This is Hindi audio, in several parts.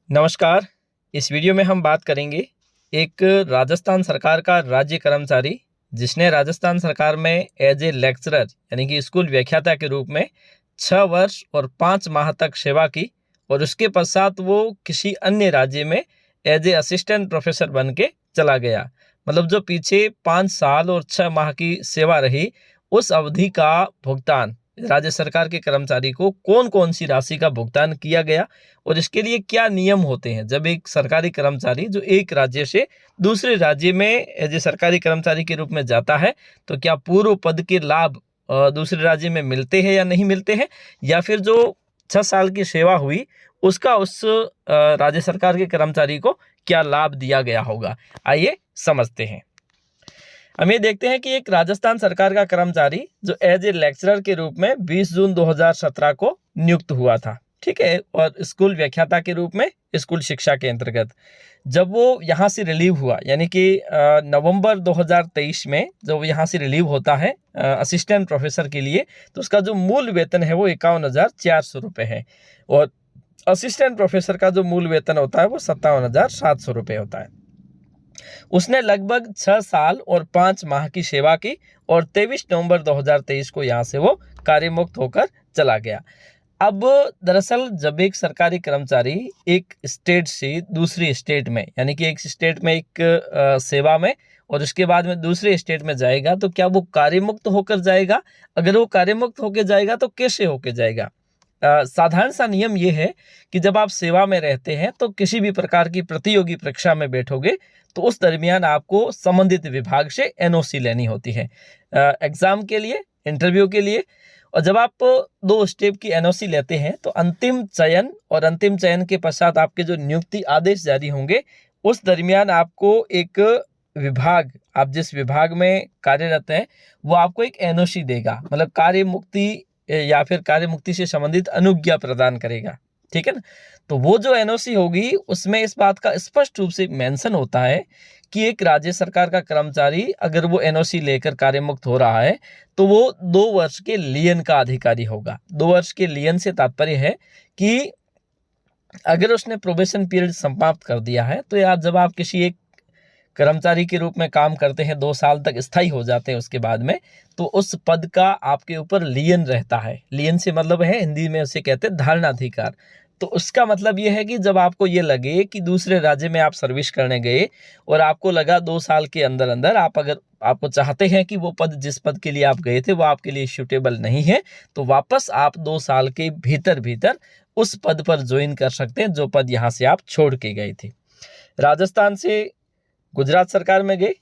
नमस्कार। इस वीडियो में हम बात करेंगे एक राजस्थान सरकार का राज्य कर्मचारी जिसने राजस्थान सरकार में एज ए लेक्चरर यानी कि स्कूल व्याख्याता के रूप में 6 वर्ष और 5 माह तक सेवा की और उसके पश्चात वो किसी अन्य राज्य में एज ए असिस्टेंट प्रोफेसर बन के चला गया। मतलब जो पीछे 5 साल और 6 माह की सेवा रही उस अवधि का भुगतान राज्य सरकार के कर्मचारी को कौन कौन सी राशि का भुगतान किया गया और इसके लिए क्या नियम होते हैं। जब एक सरकारी कर्मचारी जो एक राज्य से दूसरे राज्य में एज ए सरकारी कर्मचारी के रूप में जाता है तो क्या पूर्व पद के लाभ दूसरे राज्य में मिलते हैं या नहीं मिलते हैं, या फिर जो 6 साल की सेवा हुई उसका उस राज्य सरकार के कर्मचारी को क्या लाभ दिया गया होगा। आइए समझते हैं। हम ये देखते हैं कि एक राजस्थान सरकार का कर्मचारी जो एज ए लेक्चरर के रूप में 20 जून 2017 को नियुक्त हुआ था, ठीक है, और स्कूल व्याख्याता के रूप में स्कूल शिक्षा के अंतर्गत जब वो यहाँ से रिलीव हुआ यानी कि नवंबर 2023 में जब यहाँ से रिलीव होता है असिस्टेंट प्रोफेसर के लिए, तो उसका जो मूल वेतन है वो 51,400 रुपये है और असिस्टेंट प्रोफेसर का जो मूल वेतन होता है वो 57,700 रुपये होता है। उसने लगभग 6 साल और 5 माह की सेवा की और 23 नवंबर 2023 को यहाँ से वो कार्यमुक्त होकर चला गया। अब दरअसल जब एक सरकारी कर्मचारी एक स्टेट से दूसरी स्टेट में यानी कि एक स्टेट में एक सेवा में और उसके बाद में दूसरे स्टेट में जाएगा तो क्या वो कार्यमुक्त होकर जाएगा? अगर वो कार्यमुक्त होकर जाएगा तो कैसे होकर जाएगा? साधारण सा नियम ये है कि जब आप सेवा में रहते हैं तो किसी भी प्रकार की प्रतियोगी परीक्षा में बैठोगे तो उस दरमियान आपको संबंधित विभाग से एनओसी लेनी होती है एग्जाम के लिए, इंटरव्यू के लिए। और जब आप 2 स्टेप की एनओसी लेते हैं तो अंतिम चयन के पश्चात आपके जो नियुक्ति आदेश जारी होंगे उस दरमियान आपको एक विभाग, आप जिस विभाग में कार्यरत हैं वो आपको एक एनओसी देगा, मतलब कार्य मुक्ति या फिर कार्य मुक्ति से संबंधित अनुज्ञा प्रदान करेगा, ठीक है ना। तो वो जो एनओसी होगी उसमें इस बात का स्पष्ट रूप से मेंशन होता है कि एक राज्य सरकार का कर्मचारी अगर वो एनओसी लेकर कार्यमुक्त हो रहा है तो वो 2 वर्ष के लियन का अधिकारी होगा। 2 वर्ष के लियन से तात्पर्य है कि अगर उसने प्रोबेशन पीरियड समाप्त कर दिया है तो यार जब आप किसी एक कर्मचारी के रूप में काम करते हैं 2 साल तक स्थायी हो जाते हैं उसके बाद में, तो उस पद का आपके ऊपर लियन रहता है। लियन से मतलब है, हिंदी में उसे कहते हैं धारणाधिकार। तो उसका मतलब ये है कि जब आपको ये लगे कि दूसरे राज्य में आप सर्विस करने गए और आपको लगा 2 साल के अंदर अंदर आपको चाहते हैं कि वो पद जिस पद के लिए आप गए थे वो आपके लिए सूटेबल नहीं है, तो वापस आप 2 साल के भीतर उस पद पर ज्वाइन कर सकते हैं जो पद यहाँ से आप छोड़ के गए थे। राजस्थान से गुजरात सरकार में गए,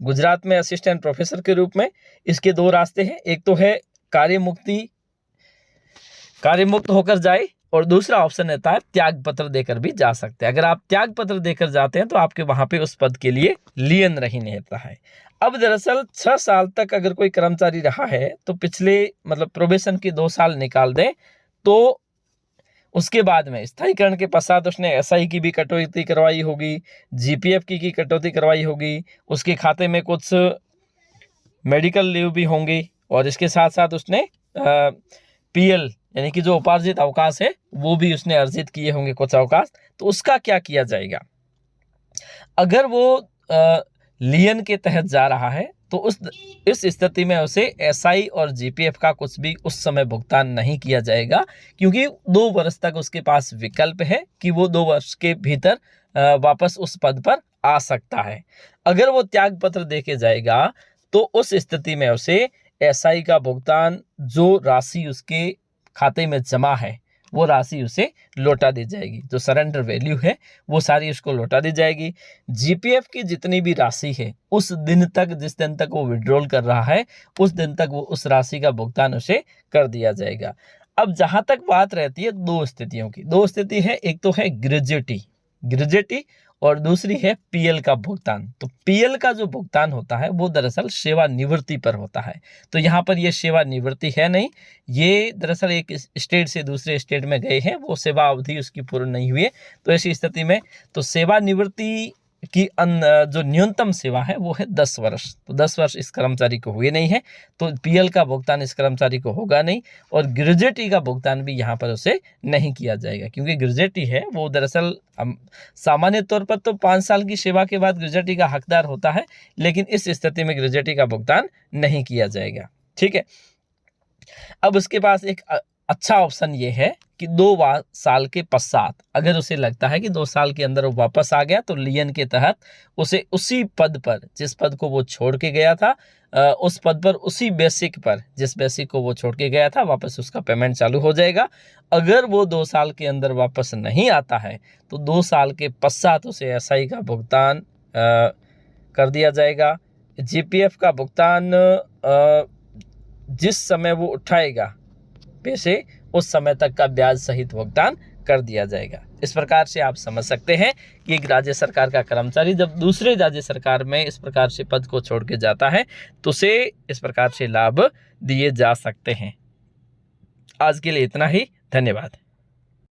गुजरात में असिस्टेंट प्रोफेसर के रूप में। इसके 2 रास्ते हैं, एक तो है कार्यमुक्त होकर जाए और दूसरा ऑप्शन रहता है त्याग पत्र देकर भी जा सकते हैं। अगर आप त्याग पत्र देकर जाते हैं तो आपके वहां पे उस पद के लिए लियन नहीं रहता है। अब दरअसल 6 साल तक अगर कोई कर्मचारी रहा है तो पिछले मतलब प्रोबेशन के 2 साल निकाल दें तो उसके बाद में स्थायीकरण के पश्चात उसने एसआई की भी कटौती करवाई होगी, जीपीएफ की कटौती करवाई होगी, उसके खाते में कुछ मेडिकल लीव भी होंगी और इसके साथ साथ उसने पीएल यानी कि जो उपार्जित अवकाश है वो भी उसने अर्जित किए होंगे कुछ अवकाश। तो उसका क्या किया जाएगा? अगर वो लियन के तहत जा रहा है तो इस स्थिति में उसे एसआई और जीपीएफ का कुछ भी उस समय भुगतान नहीं किया जाएगा, क्योंकि 2 वर्ष तक उसके पास विकल्प है कि वो 2 वर्ष के भीतर वापस उस पद पर आ सकता है। अगर वो त्याग पत्र देके जाएगा तो उस स्थिति में उसे एसआई का भुगतान, जो राशि उसके खाते में जमा है वो राशि उसे लौटा दी जाएगी, जो सरेंडर वैल्यू है वो सारी उसको लौटा दी जाएगी। जीपीएफ की जितनी भी राशि है उस दिन तक, जिस दिन तक वो विड्रॉल कर रहा है उस दिन तक वो उस राशि का भुगतान उसे कर दिया जाएगा। अब जहां तक बात रहती है 2 स्थितियों की, 2 स्थिति है, एक तो है ग्रेजुएटी और दूसरी है पीएल का भुगतान। तो पीएल का जो भुगतान होता है वो दरअसल सेवानिवृत्ति पर होता है। तो यहाँ पर ये सेवानिवृत्ति है नहीं, ये दरअसल एक स्टेट से दूसरे स्टेट में गए हैं, वो सेवा अवधि उसकी पूर्ण नहीं हुई है, तो ऐसी स्थिति में तो सेवानिवृत्ति की जो न्यूनतम सेवा है वो है 10 वर्ष। तो 10 वर्ष इस कर्मचारी को हुए नहीं है, तो पीएल का भुगतान इस कर्मचारी को होगा नहीं, और ग्रेजुएटी का भुगतान भी यहाँ पर उसे नहीं किया जाएगा, क्योंकि ग्रेजुएटी है वो दरअसल सामान्य तौर पर तो 5 साल की सेवा के बाद ग्रेजुएटी का हकदार होता है, लेकिन इस स्थिति में ग्रेजुएटी का भुगतान नहीं किया जाएगा। ठीक है। अब उसके पास एक अच्छा ऑप्शन ये है कि 2 साल के पश्चात अगर उसे लगता है कि 2 साल के अंदर वो वापस आ गया, तो लियन के तहत उसे उसी पद पर, जिस पद को वो छोड़ के गया था, उस पद पर उसी बेसिक पर, जिस बेसिक को वो छोड़ के गया था, वापस उसका पेमेंट चालू हो जाएगा। अगर वो 2 साल के अंदर वापस नहीं आता है, तो 2 साल के पश्चात उसे एसआई का भुगतान कर दिया जाएगा। जीपीएफ का भुगतान जिस समय वो उठाएगा पैसे, उस समय तक का ब्याज सहित भुगतान कर दिया जाएगा। इस प्रकार से आप समझ सकते हैं कि एक राज्य सरकार का कर्मचारी जब दूसरे राज्य सरकार में इस प्रकार से पद को छोड़ के जाता है, तो उसे इस प्रकार से लाभ दिए जा सकते हैं। आज के लिए इतना ही। धन्यवाद।